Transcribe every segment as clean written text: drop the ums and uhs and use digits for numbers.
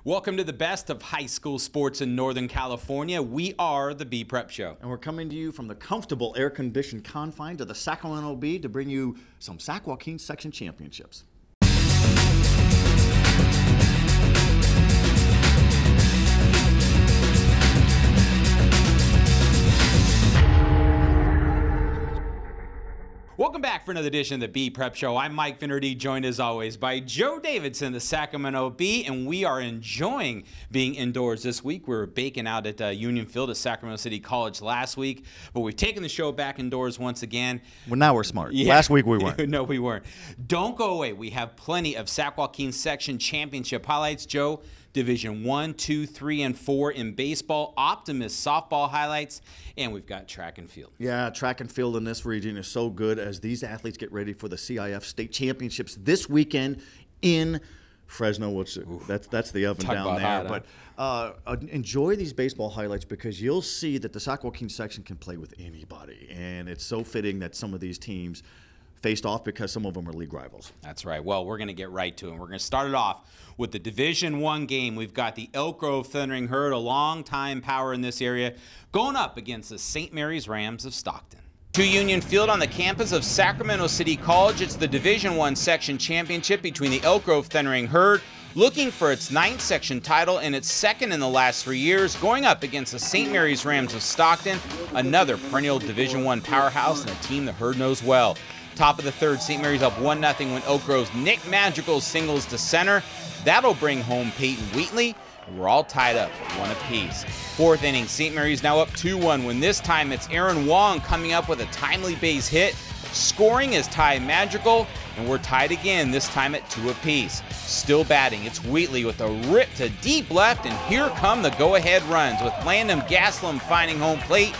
Welcome to the best of high school sports in Northern California. We are the Bee Prep Show. And we're coming to you from the comfortable air-conditioned confines of the Sacramento Bee to bring you some Sac Joaquin section championships. Welcome back for another edition of the Bee Prep Show. I'm Mike Finnerty, joined as always by Joe Davidson, the Sacramento Bee, and we are enjoying being indoors this week. We were baking out at Union Field at Sacramento City College last week, but we've taken the show back indoors once again. Well, now we're smart. Yeah. Last week we weren't. No, we weren't. Don't go away. We have plenty of Sac Joaquin section championship highlights, Joe. Division 1, 2, 3, and 4 in baseball, Optimist softball highlights, and we've got track and field. Yeah, track and field in this region is so good as these athletes get ready for the CIF state championships this weekend in Fresno, which that's the oven down there. But enjoy these baseball highlights because you'll see that the Sac Joaquin section can play with anybody, and it's so fitting that some of these teams faced off because some of them are league rivals. That's right. Well, we're going to get right to it. We're going to start it off with the Division I game. We've got the Elk Grove Thundering Herd, a long-time power in this area, going up against the St. Mary's Rams of Stockton. To Union Field on the campus of Sacramento City College, it's the Division I section championship between the Elk Grove Thundering Herd, looking for its 9th section title and its 2nd in the last 3 years, going up against the St. Mary's Rams of Stockton, another perennial Division I powerhouse and a team the Herd knows well. Top of the third, St. Mary's up 1-0 when Oak Grove's Nick Magical singles to center. That'll bring home Peyton Wheatley. We're all tied up, 1 apiece. 4th inning, St. Mary's now up 2-1 when this time it's Aaron Wong coming up with a timely base hit. Scoring is Ty Magical, and we're tied again, this time at 2 apiece. Still batting, it's Wheatley with a rip to deep left, and here come the go-ahead runs with Landon Gaslam finding home plate,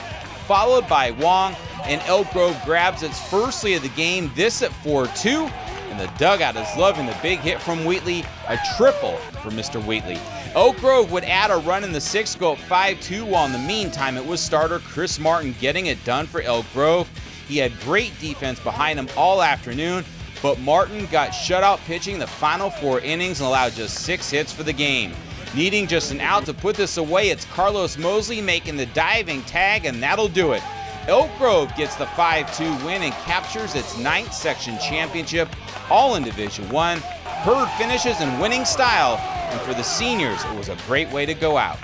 followed by Wong, and Elk Grove grabs its first lead of the game, this at 4-2, and the dugout is loving the big hit from Wheatley, a triple for Mr. Wheatley. Oak Grove would add a run in the 6th, go up 5-2, while in the meantime it was starter Chris Martin getting it done for Elk Grove. He had great defense behind him all afternoon, but Martin got shutout pitching the final 4 innings and allowed just 6 hits for the game. Needing just an out to put this away, it's Carlos Mosley making the diving tag, and that'll do it. Elk Grove gets the 5-2 win and captures its 9th section championship, all in Division I. Herd finishes in winning style, and for the seniors, it was a great way to go out.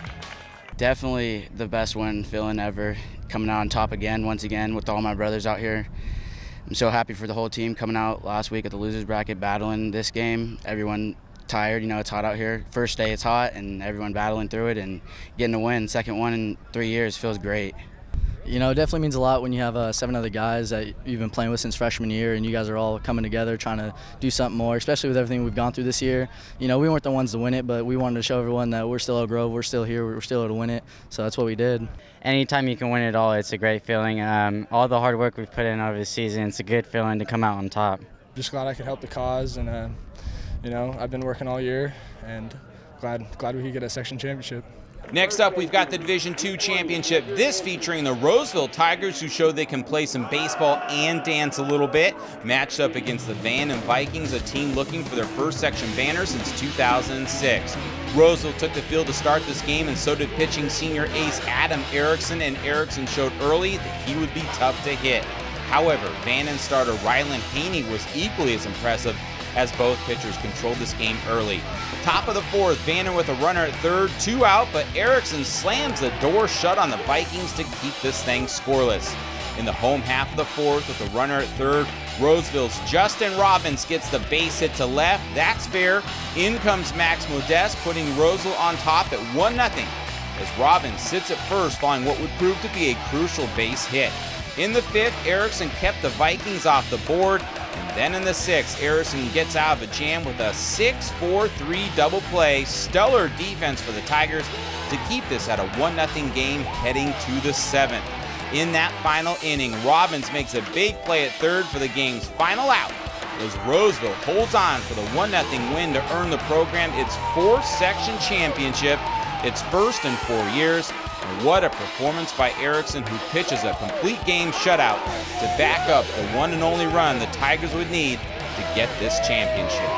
Definitely the best win feeling ever, coming out on top again, once again, with all my brothers out here. I'm so happy for the whole team coming out last week at the losers bracket, battling this game. Everyone tired, you know, it's hot out here. First day it's hot, and everyone battling through it and getting a win. Second one in 3 years feels great. You know, it definitely means a lot when you have 7 other guys that you've been playing with since freshman year, and you guys are all coming together trying to do something more, especially with everything we've gone through this year. You know, we weren't the ones to win it, but we wanted to show everyone that we're still Elk Grove, we're still here, we're still able to win it, so that's what we did. Anytime you can win it all, it's a great feeling. All the hard work we've put in over the season, it's a good feeling to come out on top. Just glad I could help the cause, and you know, I've been working all year, and glad we could get a section championship. Next up, we've got the Division II championship, this featuring the Roseville Tigers, who showed they can play some baseball and dance a little bit, matched up against the Van and Vikings, a team looking for their first section banner since 2006. Roseville took the field to start this game, and so did pitching senior ace Adam Erickson, and Erickson showed early that he would be tough to hit. However, Van and starter Rylan Haney was equally as impressive, as both pitchers controlled this game early. Top of the 4th, Vannon with a runner at 3rd, 2 out, but Erickson slams the door shut on the Vikings to keep this thing scoreless. In the home half of the 4th, with a runner at 3rd, Roseville's Justin Robbins gets the base hit to left. That's fair. In comes Max Modeste, putting Roseville on top at 1-0, as Robbins sits at first following what would prove to be a crucial base hit. In the 5th, Erickson kept the Vikings off the board, and then in the 6th, Erickson gets out of a jam with a 6-4-3 double play. Stellar defense for the Tigers to keep this at a 1-0 game heading to the 7th. In that final inning, Robbins makes a big play at 3rd for the game's final out, as Roseville holds on for the 1-0 win to earn the program its 4th section championship, its first in 4 years. And what a performance by Erickson, who pitches a complete game shutout to back up the one and only run the Tigers would need to get this championship.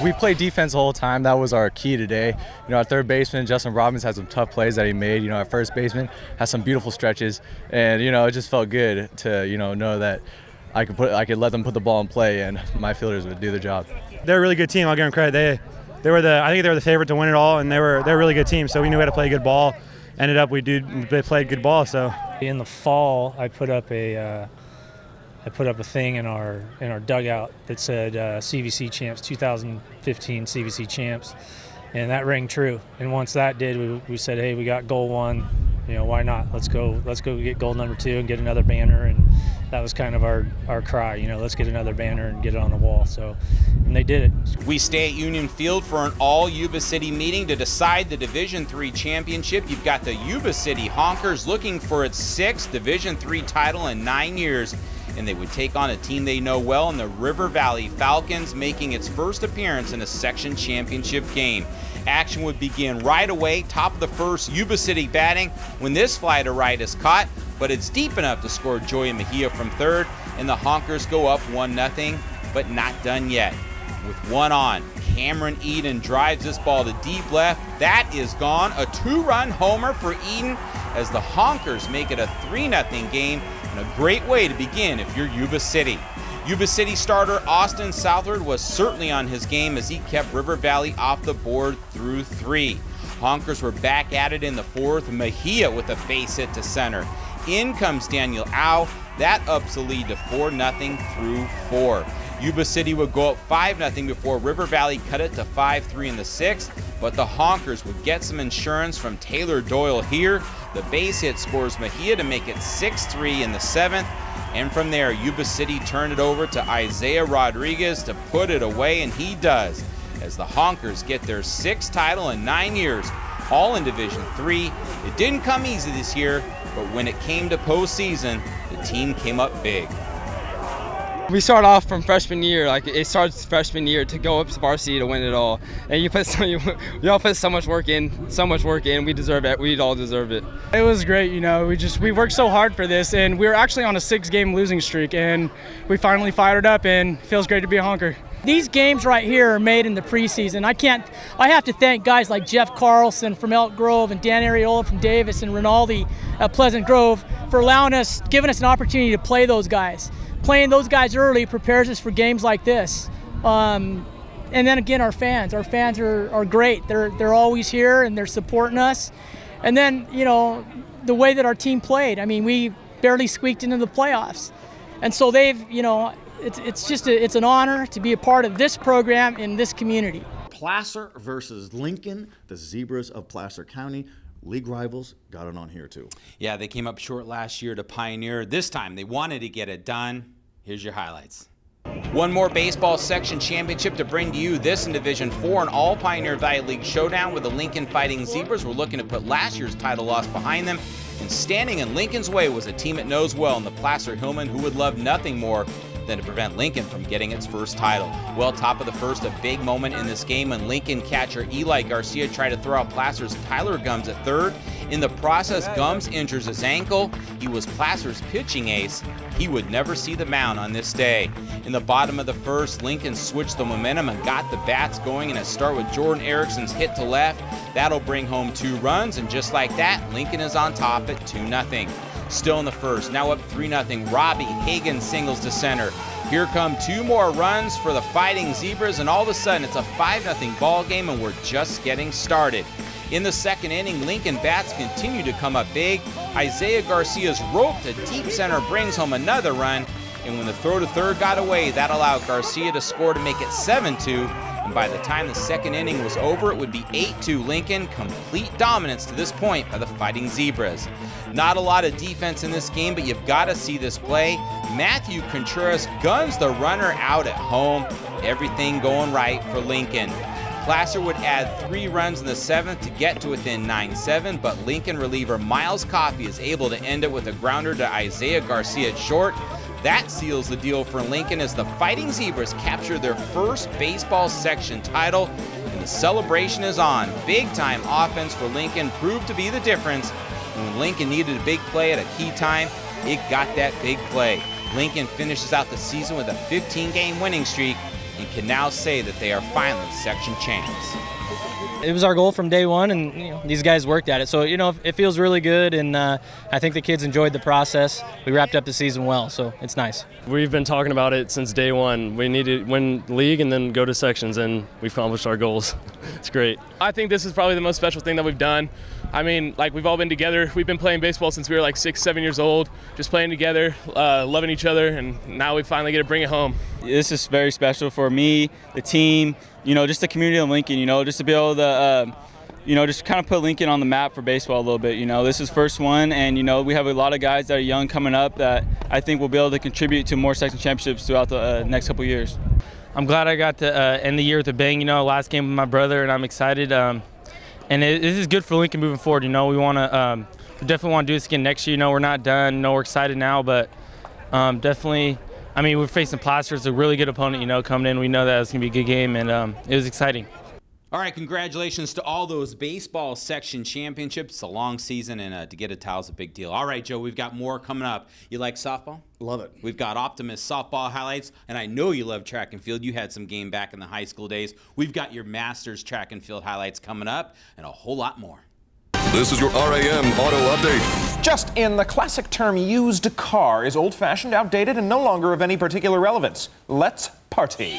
we played defense the whole time. That was our key today. You know, our third baseman, Justin Robbins, had some tough plays that he made. You know, our first baseman has some beautiful stretches, and you know, it just felt good to know that I could let them put the ball in play, and my fielders would do their job. They're a really good team. I'll give them credit. I think they were the favorite to win it all, and they're a really good team. So we knew how to play good ball. Ended up they played good ball. So in the fall, I put up a thing in our dugout that said CVC champs, 2015 CVC champs, and that rang true. And once that did, we said, hey, we got goal 1. You know, why not? Let's go get goal number 2 and get another banner. And that was kind of our cry. You know, let's get another banner and get it on the wall. So, and they did it. We stay at Union Field for an all Yuba City meeting to decide the Division III championship. You've got the Yuba City Honkers looking for its 6th Division III title in 9 years. And they would take on a team they know well in the River Valley Falcons, making its first appearance in a section championship game. Action would begin right away, top of the first, Yuba City batting when this fly to right is caught, but it's deep enough to score Joey Mejia from third, and the Honkers go up 1-0, but not done yet. With one on, Cameron Eden drives this ball to deep left. That is gone. A 2-run homer for Eden as the Honkers make it a 3-0 game, and a great way to begin if you're Yuba City. Yuba City starter Austin Southward was certainly on his game as he kept River Valley off the board through 3. Honkers were back at it in the 4th. Mejia with a base hit to center. In comes Daniel Au. That ups the lead to 4-0 through 4. Yuba City would go up 5-0 before River Valley cut it to 5-3 in the 6th, but the Honkers would get some insurance from Taylor Doyle here. The base hit scores Mejia to make it 6-3 in the 7th. And from there, Yuba City turned it over to Isaiah Rodriguez to put it away, and he does, as the Honkers get their 6th title in 9 years, all in Division III. It didn't come easy this year, but when it came to postseason, the team came up big. We start off from freshman year, like it starts freshman year to go up to varsity to win it all. And you all put so much work in. We deserve it. We all deserve it. It was great, you know. We worked so hard for this, and we were actually on a 6-game losing streak, and we finally fired up, and it feels great to be a Honker. These games right here are made in the preseason. I have to thank guys like Jeff Carlson from Elk Grove and Dan Ariola from Davis and Rinaldi at Pleasant Grove for giving us an opportunity to play those guys. Playing those guys early prepares us for games like this. And then again, our fans are great. They're always here and they're supporting us. And then, you know, the way that our team played, I mean, we barely squeaked into the playoffs. And so they've, you know, it's an honor to be a part of this program in this community. Placer versus Lincoln, the Zebras of Placer County. League rivals got it on here too. Yeah, they came up short last year to Pioneer. This time they wanted to get it done. Here's your highlights. One more baseball section championship to bring to you. This in Division 4, an all Pioneer Valley League showdown with the Lincoln Fighting Zebras. We're looking to put last year's title loss behind them. And standing in Lincoln's way was a team it knows well in the Placer Hillman, who would love nothing more than to prevent Lincoln from getting its first title. Well, top of the first, a big moment in this game when Lincoln catcher Eli Garcia tried to throw out Placer's Tyler Gums at third. In the process, Gums injures his ankle. He was Placer's pitching ace. He would never see the mound on this day. In the bottom of the first, Lincoln switched the momentum and got the bats going in a start with Jordan Erickson's hit to left. That'll bring home 2 runs, and just like that, Lincoln is on top at 2-0. Still in the first, now up 3-0, Robbie Hagan singles to center. Here come 2 more runs for the Fighting Zebras, and all of a sudden it's a 5-0 ball game, and we're just getting started. In the second inning, Lincoln bats continue to come up big. Isaiah Garcia's rope to deep center brings home another run, and when the throw to third got away, that allowed Garcia to score to make it 7-2. And by the time the second inning was over, it would be 8-2 Lincoln. Complete dominance to this point by the Fighting Zebras. Not a lot of defense in this game, but you've got to see this play. Matthew Contreras guns the runner out at home. Everything going right for Lincoln. Placer would add 3 runs in the 7th to get to within 9-7, but Lincoln reliever Miles Coffey is able to end it with a grounder to Isaiah Garcia at short. That seals the deal for Lincoln as the Fighting Zebras capture their first baseball section title, and the celebration is on. Big-time offense for Lincoln proved to be the difference. And when Lincoln needed a big play at a key time, it got that big play. Lincoln finishes out the season with a 15-game winning streak and can now say that they are finally section champs. It was our goal from day one, and these guys worked at it. So it feels really good, and I think the kids enjoyed the process. We wrapped up the season well, so it's nice. We've been talking about it since day one. We need to win league and then go to sections, and we've accomplished our goals. It's great. I think this is probably the most special thing that we've done. I mean, like, we've all been together. We've been playing baseball since we were like 6, 7 years old, just playing together, loving each other, and now we finally get to bring it home. This is very special for me, the team, just the community of Lincoln, just to be able to, just kind of put Lincoln on the map for baseball a little bit. This is first one, and, we have a lot of guys that are young coming up that I think will be able to contribute to more section championships throughout the next couple of years. I'm glad I got to end the year with a bang, last game with my brother, and I'm excited. And this is good for Lincoln moving forward. We want to, we definitely want to do this again next year. We're not done. We're excited now, but definitely. I mean, we're facing Placer. It's a really good opponent. Coming in, we know that it's gonna be a good game, and it was exciting. All right, congratulations to all those baseball section championships. It's a long season, and to get a towel is a big deal. All right, Joe, we've got more coming up. You like softball? Love it. We've got Optimist softball highlights, and I know you love track and field. You had some game back in the high school days. We've got your Masters track and field highlights coming up, and a whole lot more. This is your RAM Auto Update. Just in, the classic term used car is old-fashioned, outdated, and no longer of any particular relevance. Let's party.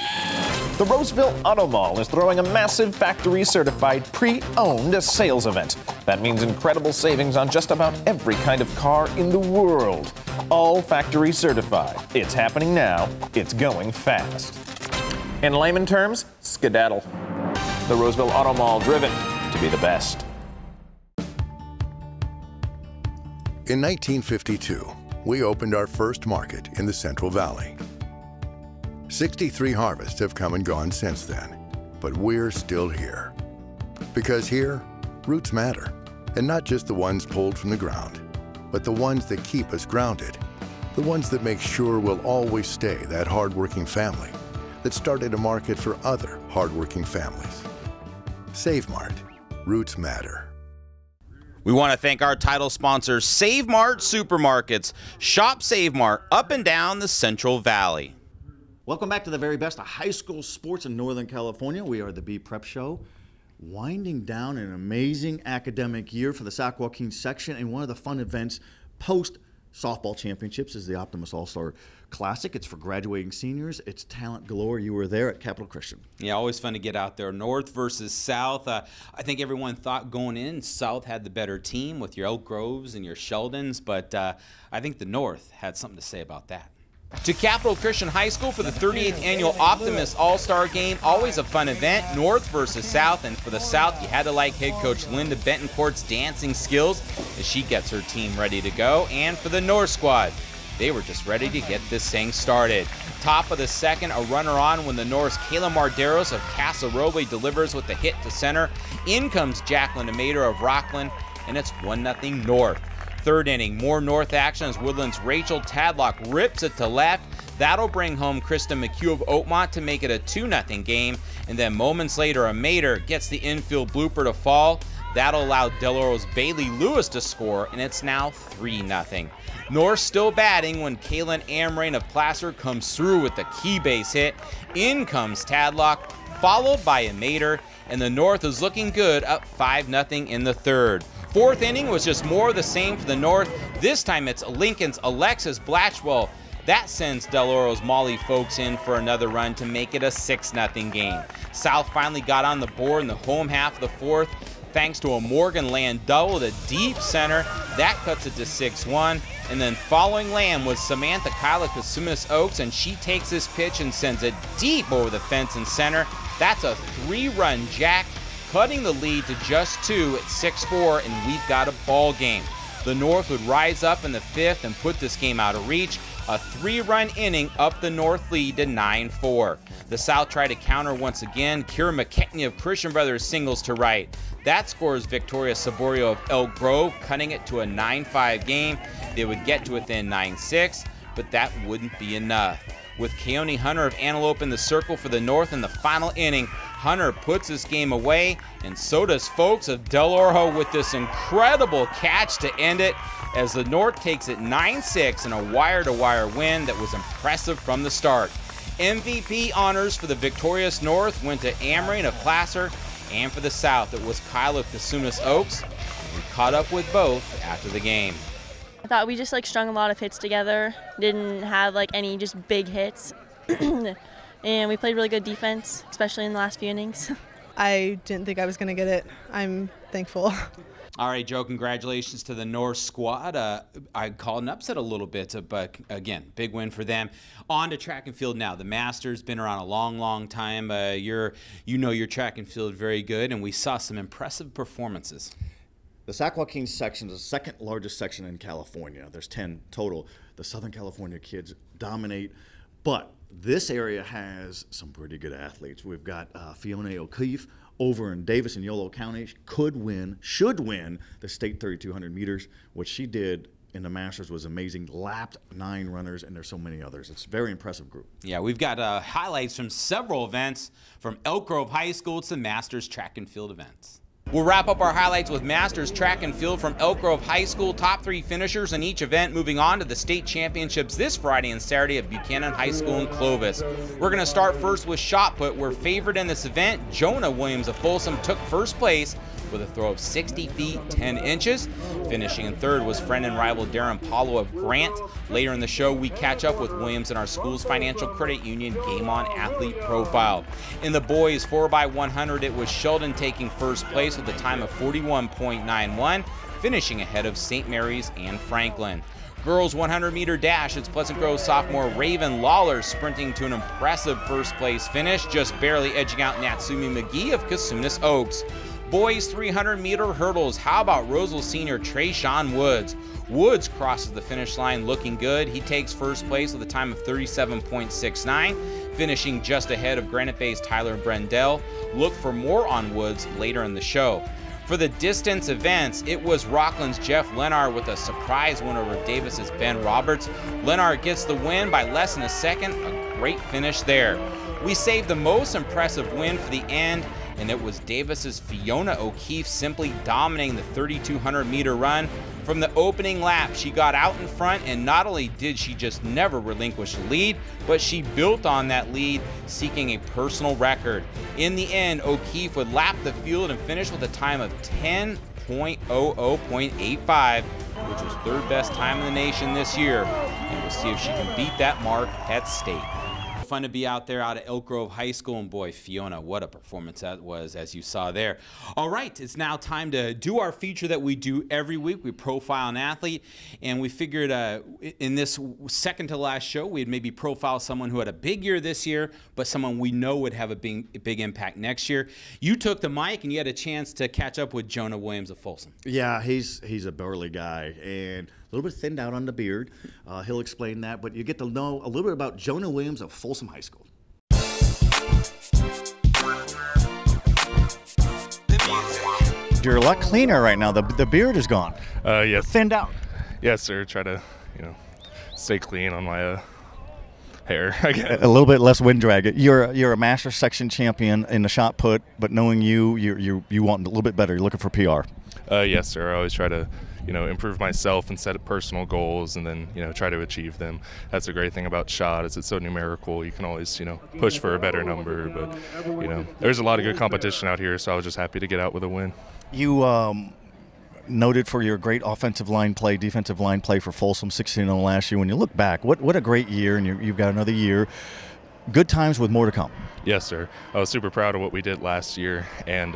The Roseville Auto Mall is throwing a massive factory-certified pre-owned sales event. That means incredible savings on just about every kind of car in the world. All factory certified. It's happening now. It's going fast. In layman terms, skedaddle. The Roseville Auto Mall, driven to be the best. In 1952, we opened our first market in the Central Valley. 63 harvests have come and gone since then, but we're still here. Because here, roots matter, and not just the ones pulled from the ground, but the ones that keep us grounded, the ones that make sure we'll always stay that hardworking family that started a market for other hardworking families. Save Mart, roots matter. We want to thank our title sponsors, Save Mart Supermarkets. Shop Save Mart up and down the Central Valley. Welcome back to the very best of high school sports in Northern California. We are the B Prep Show, winding down an amazing academic year for the Sac Joaquin section, and one of the fun events post softball championships is the Optimist All-Star Classic. It's for graduating seniors. It's talent galore. You were there at Capital Christian. Yeah, always fun to get out there. North versus South. I think everyone thought going in, South had the better team with your Elk Groves and your Sheldons, but I think the North had something to say about that. To Capital Christian High School for the 38th annual Optimist All-Star Game. Always a fun event, North versus South. And for the South, you had to like head coach Linda Bentoncourt's dancing skills as she gets her team ready to go. And for the North squad, they were just ready to get this thing started. Top of the second, a runner on when the North's Kayla Marderos of Casa Roble delivers with the hit to center. In comes Jacqueline Amader of Rockland, and it's 1-0 North. Third inning, more North action as Woodland's Rachel Tadlock rips it to left. That'll bring home Kristen McHugh of Oakmont to make it a 2-0 game. And then moments later, Amader gets the infield blooper to fall. That'll allow Del Oro's Bailey Lewis to score, and it's now 3-0. North still batting when Kaylin Amrain of Placer comes through with the key base hit. In comes Tadlock, followed by Amader, and the North is looking good, up 5-0 in the third. Fourth inning was just more of the same for the North. This time it's Lincoln's Alexis Blatchwell. That sends Del Oro's Molly Folks in for another run to make it a 6-0 game. South finally got on the board in the home half of the fourth, thanks to a Morgan Land double to deep center. That cuts it to 6-1. And then following Lamb was Samantha Kyle of Casumas Oaks, and she takes this pitch and sends it deep over the fence in center. That's a 3-run jack, cutting the lead to just 2 at 6-4, and we've got a ball game. The North would rise up in the fifth and put this game out of reach. A 3-run inning up the North lead to 9-4. The South tried to counter once again. Kira McKechnie of Christian Brothers singles to right. That scores Victoria Saborio of Elk Grove, cutting it to a 9-5 game. They would get to within 9-6, but that wouldn't be enough. With Keone Hunter of Antelope in the circle for the North in the final inning, Hunter puts this game away, and so does Folks of Del Oro with this incredible catch to end it, as the North takes it 9-6 in a wire-to-wire win that was impressive from the start. MVP honors for the victorious North went to Ameren of Placer, and for the South, it was Kyle of Cosumnes Oaks. We caught up with both after the game. I thought we just strung a lot of hits together, didn't have any just big hits, and we played really good defense, especially in the last few innings. I didn't think I was going to get it. I'm thankful. All right, Joe, congratulations to the North squad. I called an upset a little bit, but again, big win for them. On to track and field now. The Masters been around a long, long time. You know your track and field very good, and we saw some impressive performances. The Sac Joaquin section is the second largest section in California. There's 10 total. The Southern California kids dominate, but this area has some pretty good athletes. We've got Fiona O'Keefe over in Davis and Yolo County. Should win the state 3,200 meters. What she did in the Masters was amazing. Lapped 9 runners, and there's so many others. It's a very impressive group. Yeah, we've got highlights from several events, from Elk Grove High School to Masters track and field events. We'll wrap up our highlights with Masters track and field from Elk Grove High School. Top 3 finishers in each event, moving on to the state championships this Friday and Saturday at Buchanan High School in Clovis. We're going to start first with shot put. We're favored in this event. Jonah Williams of Folsom took first place with a throw of 60 feet 10 inches. Finishing in third was friend and rival Darren Paulo of Grant. Later in the show, we catch up with Williams in our school's financial credit union Game On athlete profile. In the boys 4x100, it was Sheldon taking first place with a time of 41.91, finishing ahead of St. Mary's and Franklin. Girls 100-meter dash, it's Pleasant Grove sophomore Raven Lawler sprinting to an impressive first place finish, just barely edging out Natsumi McGee of Cosumnes Oaks. Boys 300-meter hurdles, how about Roseville senior Trayshawn Woods? Woods crosses the finish line looking good. He takes first place with a time of 37.69, finishing just ahead of Granite Bay's Tyler Brendel. Look for more on Woods later in the show. For the distance events, it was Rockland's Jeff Lennart with a surprise win over Davis's Ben Roberts. Lennart gets the win by less than a second, a great finish there. We saved the most impressive win for the end, and it was Davis's Fiona O'Keefe simply dominating the 3,200-meter run. From the opening lap, she got out in front, and not only did she just never relinquish the lead, but she built on that lead, seeking a personal record. In the end, O'Keefe would lap the field and finish with a time of 10.00.85, which was third best time in the nation this year. And we'll see if she can beat that mark at state. Fun to be out there out at Elk Grove High School, and boy, Fiona, what a performance that was, as you saw there. All right, it's now time to do our feature that we do every week. We profile an athlete, and we figured in this second to last show, we'd maybe profile someone who had a big year this year, but someone we know would have a big impact next year. You took the mic, and you had a chance to catch up with Jonah Williams of Folsom. Yeah, he's a burly guy, and a little bit thinned out on the beard. He'll explain that, but you get to know a little bit about Jonah Williams of Folsom High School. You're a lot cleaner right now. The beard is gone. Yes. Thinned out. Yes, sir. Try to, stay clean on my hair, I guess. A little bit less wind drag. You're a master section champion in the shot put, but knowing you want a little bit better. You're looking for PR. Yes, sir. I always try to, improve myself and set personal goals, and then, try to achieve them. That's a great thing about shot, is it's so numerical. You can always, push for a better number, but, there's a lot of good competition out here, so I was just happy to get out with a win. You noted for your great offensive line play, defensive line play for Folsom, 16-0 last year. When you look back, what a great year, and you've got another year. Good times with more to come. Yes, sir. I was super proud of what we did last year, and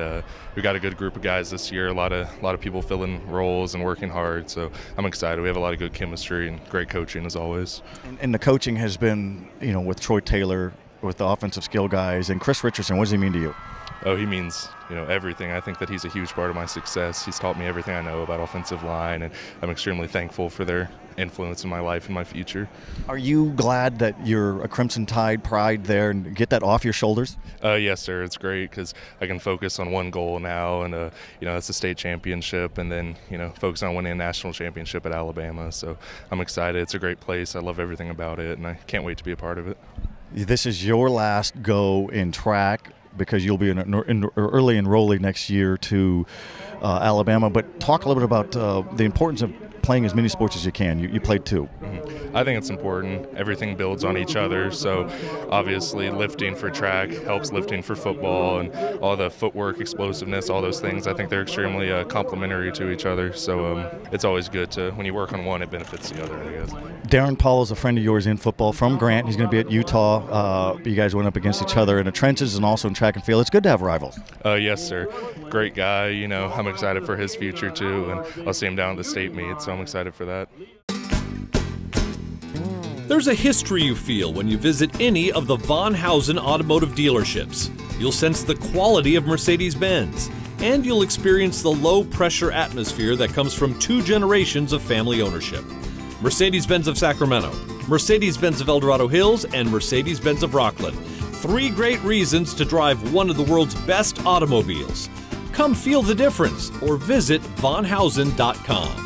we got a good group of guys this year. A lot of people filling roles and working hard. So I'm excited. We have a lot of good chemistry and great coaching as always. And the coaching has been, with Troy Taylor, with the offensive skill guys, and Chris Richardson. What does he mean to you? Oh, he means, everything. I think that he's a huge part of my success. He's taught me everything I know about offensive line, and I'm extremely thankful for their influence in my life and my future. Are you glad that you're a Crimson Tide pride there and get that off your shoulders? Yes, sir. It's great because I can focus on one goal now, and, that's the state championship, and then, focus on winning a national championship at Alabama. So I'm excited. It's a great place. I love everything about it, and I can't wait to be a part of it. This is your last go in track, because you'll be an early enrollee next year to Alabama. But talk a little bit about the importance of playing as many sports as you can. You played 2. I think it's important. Everything builds on each other. So obviously lifting for track helps lifting for football, and all the footwork, explosiveness, all those things. I think they're extremely complementary to each other. So it's always good to, when you work on one, it benefits the other, I guess. Darren Paul is a friend of yours in football from Grant. He's going to be at Utah. You guys went up against each other in the trenches and also in track and field. It's good to have rivals. Yes, sir. Great guy. You know, I'm excited for his future too, and I'll see him down at the state meet, so I'm excited for that. There's a history you feel when you visit any of the Von Hausen automotive dealerships. You'll sense the quality of Mercedes-Benz, and you'll experience the low-pressure atmosphere that comes from 2 generations of family ownership. Mercedes-Benz of Sacramento, Mercedes-Benz of El Dorado Hills, and Mercedes-Benz of Rockland. 3 great reasons to drive one of the world's best automobiles. Come feel the difference or visit vonhausen.com.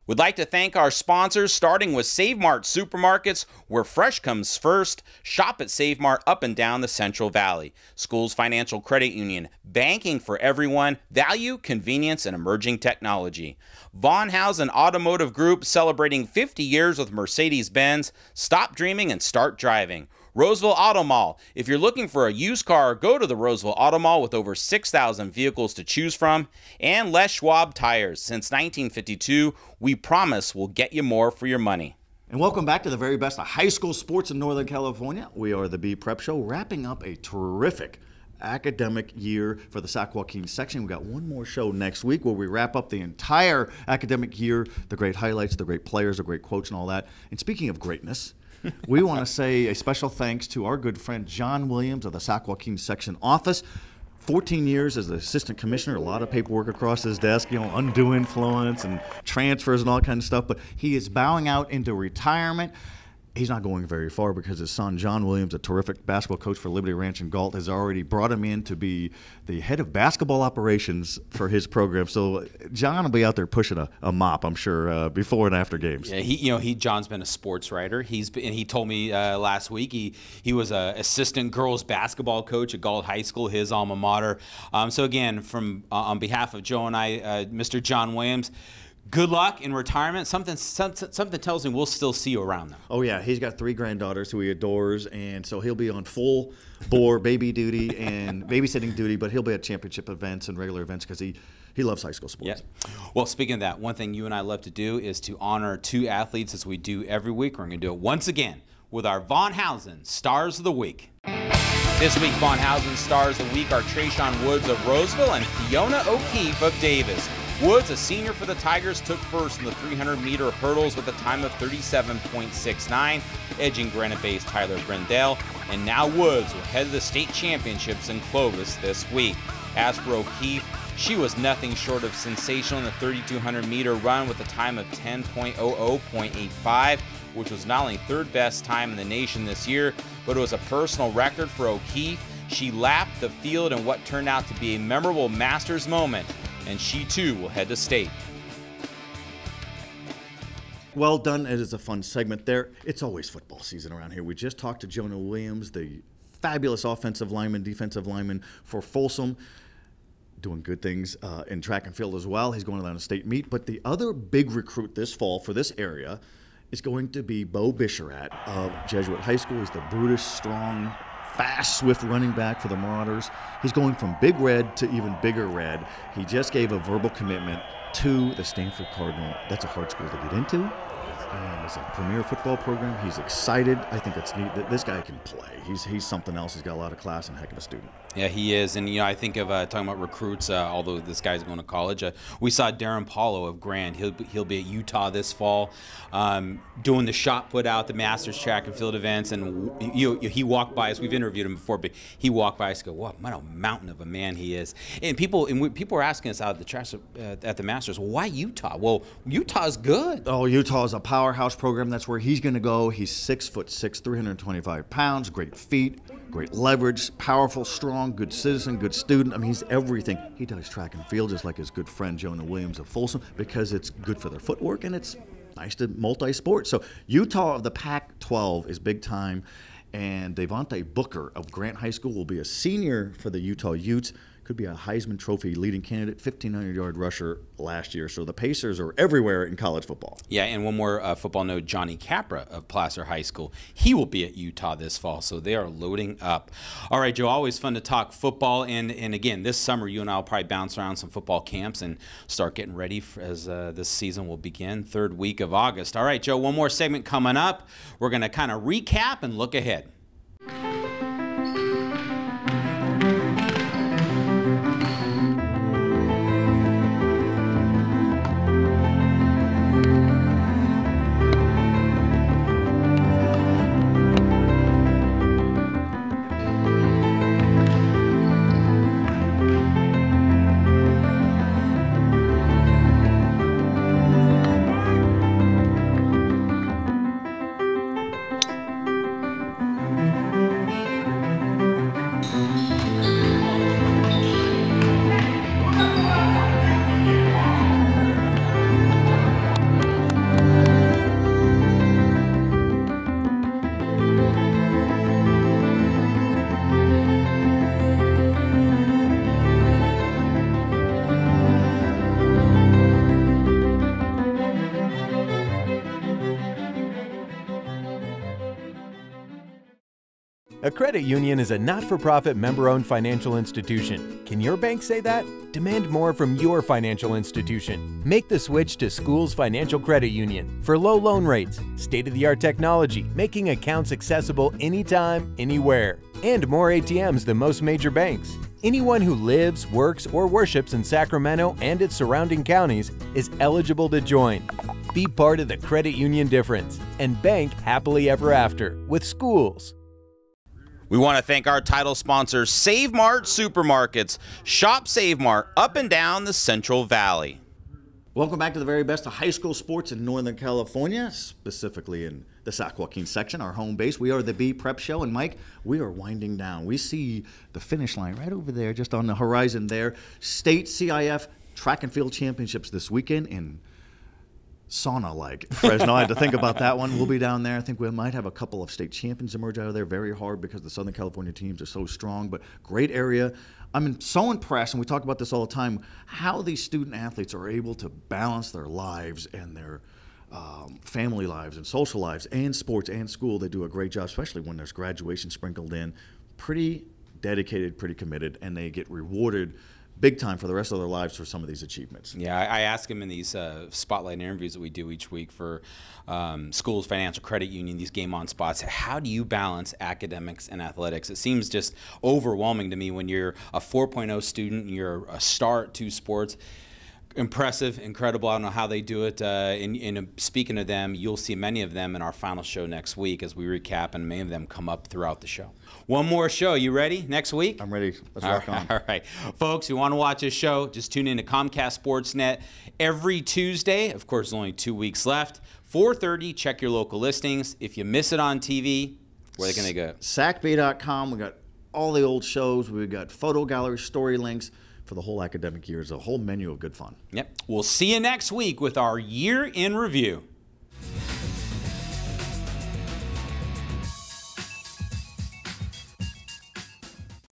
We'd like to thank our sponsors, starting with Save Mart Supermarkets, where fresh comes first. Shop at Save Mart up and down the Central Valley. Schools Financial Credit Union, banking for everyone, value, convenience, and emerging technology. Von Hausen Automotive Group, celebrating 50 years with Mercedes-Benz. Stop dreaming and start driving. Roseville Auto Mall. If you're looking for a used car, go to the Roseville Auto Mall with over 6,000 vehicles to choose from. And Les Schwab Tires. Since 1952, we promise we'll get you more for your money. And welcome back to the very best of high school sports in Northern California. We are the B Prep Show, wrapping up a terrific academic year for the Sac Joaquin section. We've got one more show next week where we wrap up the entire academic year, the great highlights, the great players, the great quotes, and all that. And speaking of greatness, we want to say a special thanks to our good friend Jonah Williams of the Sac Joaquin section office. 14 years as the assistant commissioner, a lot of paperwork across his desk, you know, undue influence and transfers and all that kind of stuff. But he is bowing out into retirement. He's not going very far because his son, Jonah Williams, a terrific basketball coach for Liberty Ranch and Galt, has already brought him in to be the head of basketball operations for his program. So John will be out there pushing a mop, I'm sure, before and after games. Yeah, John's been a sports writer. He told me last week he was an assistant girls basketball coach at Galt High School, his alma mater. So again, from on behalf of Joe and I, Mr. Jonah Williams, good luck in retirement. Something tells me we'll still see you around, though. Oh, yeah. He's got 3 granddaughters who he adores, and so he'll be on full bore baby duty and babysitting duty, but he'll be at championship events and regular events because he loves high school sports. Yeah. Well, speaking of that, one thing you and I love to do is to honor 2 athletes as we do every week. We're going to do it once again with our Von Hausen Stars of the Week. This week, Von Hausen Stars of the Week are Trayshawn Woods of Roseville and Fiona O'Keefe of Davis. Woods, a senior for the Tigers, took first in the 300-meter hurdles with a time of 37.69, edging Granite-based Tyler Brendale. And now Woods will head to the state championships in Clovis this week. As for O'Keefe, she was nothing short of sensational in the 3,200-meter run with a time of 10.00.85, which was not only 3rd best time in the nation this year, but it was a personal record for O'Keefe. She lapped the field in what turned out to be a memorable Masters moment, and she too will head to state. Well done. It is a fun segment there. It's always football season around here. We just talked to Jonah Williams, the fabulous offensive lineman, defensive lineman for Folsom, doing good things in track and field as well. He's going down to state meet. But the other big recruit this fall for this area is going to be Bo Bisharat of Jesuit High School. He's the brutish, strong, fast, swift running back for the Marauders. He's going from Big Red to even bigger red. He just gave a verbal commitment to the Stanford Cardinal. That's a hard school to get into. And it's a premier football program. He's excited. I think it's neat that this guy can play. He's something else. He's got a lot of class and a heck of a student. Yeah, he is. And, I think of talking about recruits, although this guy's going to college. We saw Darren Paulo of Grand. He'll be at Utah this fall doing the shot put out, the Masters track and field events. And he walked by us. We've interviewed him before, but he walked by us and go, what a mountain of a man he is. And people are asking us out at the Masters, well, why Utah? Well, Utah's good. Oh, Utah's a powerhouse program. That's where he's going to go. He's 6'6", 325 pounds, great feet, great leverage, powerful, strong, good citizen, good student. I mean, he's everything. He does track and field just like his good friend Jonah Williams of Folsom because it's good for their footwork and it's nice to multi-sport. So Utah of the Pac-12 is big time, and Devontae Booker of Grant High School will be a senior for the Utah Utes. could be a Heisman Trophy leading candidate, 1,500-yard rusher last year. So the Pacers are everywhere in college football. Yeah, and one more football note, Johnny Capra of Placer High School. He will be at Utah this fall, so they are loading up. All right, Joe, always fun to talk football. And again, this summer, you and I will probably bounce around some football camps and start getting ready as this season will begin, 3rd week of August. All right, Joe, one more segment coming up. We're going to kind of recap and look ahead. A credit union is a not-for-profit member-owned financial institution. Can your bank say that? Demand more from your financial institution. Make the switch to Schools Financial Credit Union for low loan rates, state-of-the-art technology, making accounts accessible anytime, anywhere, and more ATMs than most major banks. Anyone who lives, works, or worships in Sacramento and its surrounding counties is eligible to join. Be part of the credit union difference and bank happily ever after with Schools. We want to thank our title sponsor, Save Mart Supermarkets. Shop Save Mart up and down the Central Valley. Welcome back to the very best of high school sports in Northern California, specifically in the Sac Joaquin section, our home base. We are the B Prep Show, and Mike, we are winding down. We see the finish line right over there, just on the horizon there. State CIF Track and Field Championships this weekend in sauna-like Fresno. I had to think about that one. We'll be down there. I think we might have a couple of state champions emerge out of there. Very hard because the Southern California teams are so strong, but great area. I'm so impressed, and we talk about this all the time, how these student athletes are able to balance their lives and their family lives and social lives and sports and school. They do a great job, especially when there's graduation sprinkled in. Pretty dedicated, pretty committed, and they get rewarded big time for the rest of their lives for some of these achievements. Yeah, I ask them in these spotlight interviews that we do each week for Schools Financial Credit Union, these game on spots, how do you balance academics and athletics? It seems just overwhelming to me when you're a 4.0 student and you're a star at 2 sports. Impressive, incredible. I don't know how they do it. Speaking of them, you'll see many of them in our final show next week as we recap, and many of them come up throughout the show. One more show. You ready? Next week? I'm ready. Let's rock on. All right. Folks, you want to watch this show, just tune in to Comcast Sportsnet every Tuesday. Of course, there's only 2 weeks left. 4:30, check your local listings. If you miss it on TV, where are they going to go? SacB.com. We got all the old shows. We've got photo gallery, story links for the whole academic year. It's a whole menu of good fun. Yep. We'll see you next week with our year in review.